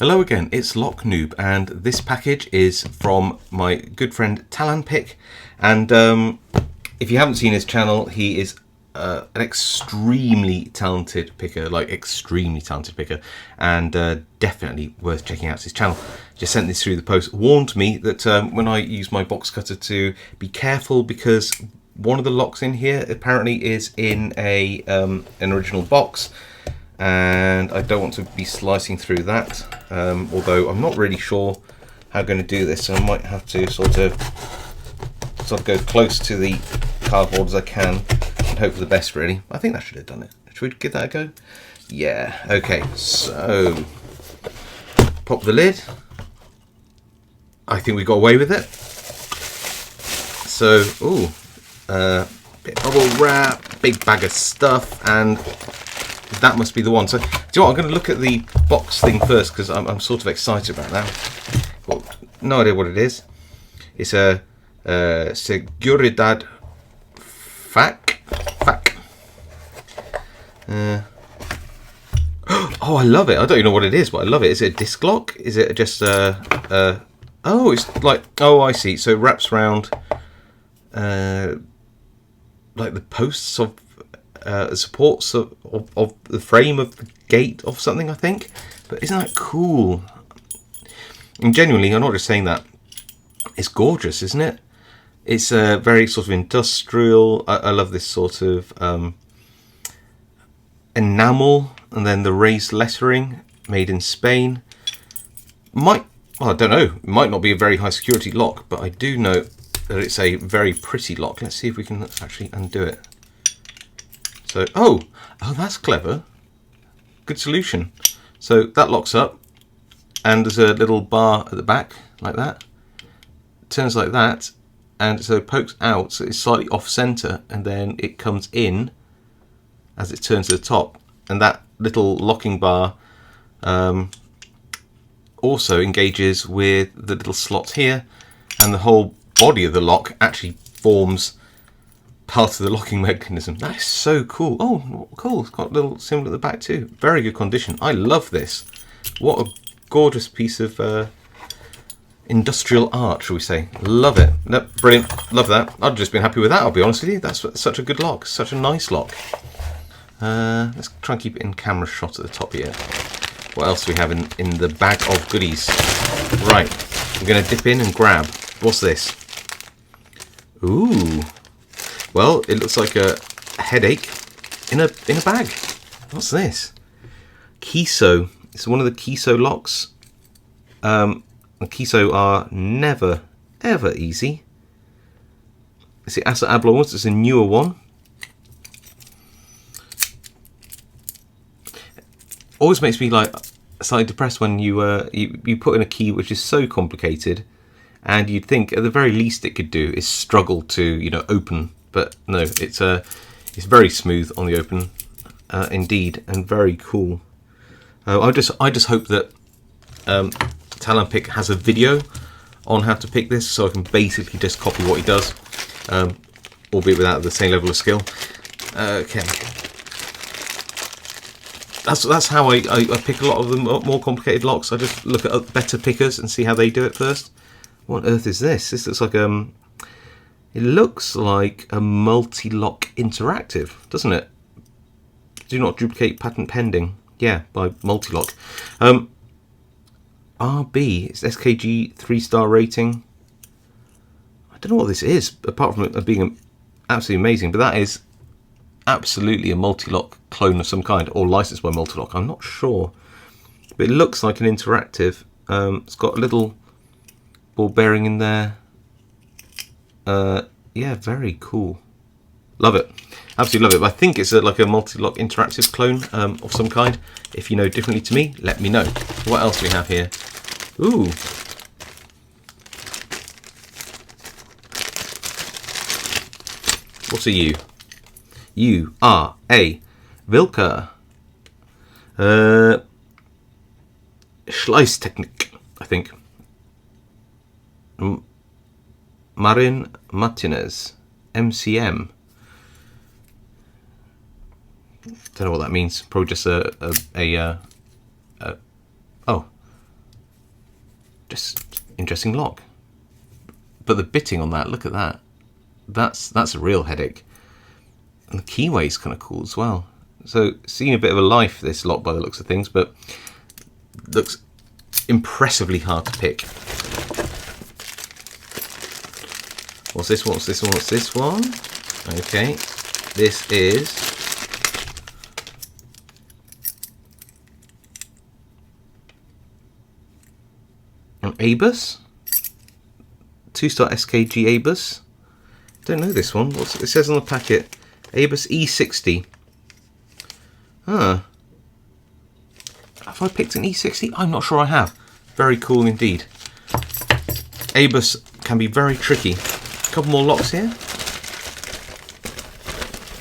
Hello again, it's Noob, and this package is from my good friend Tallan Pick. And if you haven't seen his channel, he is an extremely talented picker, and definitely worth checking out his channel. Just sent this through the post, warned me that when I use my box cutter to be careful, because one of the locks in here apparently is in a an original box, and I don't want to be slicing through that, although I'm not really sure how I'm going to do this, so I might have to sort of go close to the cardboard as I can and hope for the best, really. I think that should have done it. Should we give that a go? Yeah, okay, so pop the lid. I think we got away with it. So, bit of bubble wrap, big bag of stuff, and that must be the one. So, do you know what? I'm going to look at the box thing first, because I'm sort of excited about that. Well, no idea what it is. It's a Seguridad FAC. Oh, I love it. I don't even know what it is, but I love it. Is it a disc lock? Is it just oh, it's like, oh, I see. So it wraps around like the posts of supports of the frame of the gate of something, I think. But isn't that cool? And genuinely, I'm not just saying that, it's gorgeous, isn't it? It's very sort of industrial. I love this sort of enamel, and then the raised lettering, made in Spain. Well, I don't know, it might not be a very high security lock, but I do know that it's a very pretty lock. Let's see if we can actually undo it. So, oh, that's clever. Good solution. So that locks up, and there's a little bar at the back, like that. It turns like that, and so it pokes out, so it's slightly off center, and then it comes in as it turns to the top. And that little locking bar also engages with the little slots here, and the whole body of the lock actually forms part of the locking mechanism. That is so cool. Oh, cool. It's got a little symbol at the back too. Very good condition. I love this. What a gorgeous piece of industrial art, shall we say. Love it. No, brilliant. Love that. I've just been happy with that, I'll be honest with you. That's such a good lock. Such a nice lock. Let's try and keep it in camera shot at the top here. What else do we have in the bag of goodies? Right. I'm going to dip in and grab. What's this? Ooh. Well, it looks like a headache in a bag. What's this? Kiso. It's one of the Kiso locks. The Kiso are never, ever easy. It's the Asa Abloh ones. It's a newer one. Always makes me like slightly depressed when you put in a key which is so complicated, and you'd think at the very least it could do is struggle to open. But no, it's very smooth on the open, indeed, and very cool. I just hope that Tallan Pick has a video on how to pick this, so I can basically just copy what he does, albeit without the same level of skill. Okay, that's how I pick a lot of the more complicated locks. I just look at better pickers and see how they do it first. What on earth is this? This looks like it looks like a multi-lock interactive, doesn't it? Do not duplicate, patent pending. Yeah, by multi-lock. RB, it's SKG 3-star rating. I don't know what this is, apart from it being absolutely amazing, but that is absolutely a multi-lock clone of some kind, or licensed by multi-lock. I'm not sure. But it looks like an interactive. It's got a little ball bearing in there. Yeah, very cool. Love it. Absolutely love it. But I think it's like a multi-lock interactive clone of some kind. If you know differently to me, let me know. What else do we have here? Ooh. What are you? You are a Wilka. Schleißtechnik, I think. Marin Martinez, MCM. Don't know what that means. Probably just oh, just interesting lock. But the bitting on that, look at that. That's a real headache. And the keyway is kind of cool as well. So seeing a bit of a life, this lock, by the looks of things, but looks impressively hard to pick. What's this one? What's this one? What's this one? Okay, this is an ABUS, 2-star SKG ABUS. Don't know this one. What's it says on the packet? ABUS E60. Have I picked an E60? I'm not sure I have. Very cool indeed. ABUS can be very tricky. A couple more locks here.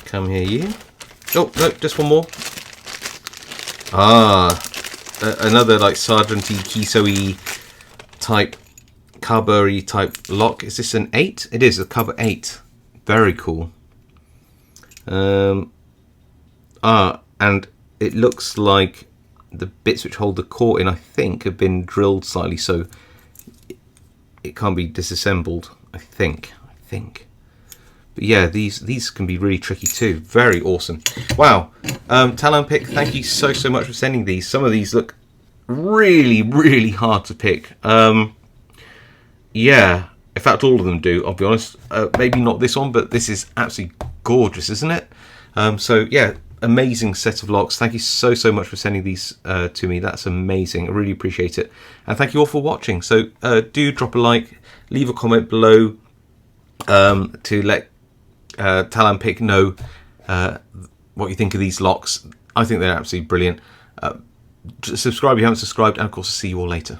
Come here, you. Oh, no, just one more. Another like Sergeant-y, Kiso-y type, Carber-y type lock. Is this an 8? It is a cover 8. Very cool. And it looks like the bits which hold the core in, I think, have been drilled slightly, so it can't be disassembled. I think. But yeah, these can be really tricky too. Very awesome. Wow. Tallan pick, thank you so much for sending these. Some of these look really hard to pick. Yeah, in fact all of them do, I'll be honest. Maybe not this one, but this is absolutely gorgeous, isn't it? So yeah, amazing set of locks. Thank you so much for sending these to me. That's amazing. I really appreciate it. And thank you all for watching. So do drop a like, leave a comment below to let Tallan pick know what you think of these locks. I think they're absolutely brilliant. Subscribe if you haven't subscribed, and of course I'll see you all later.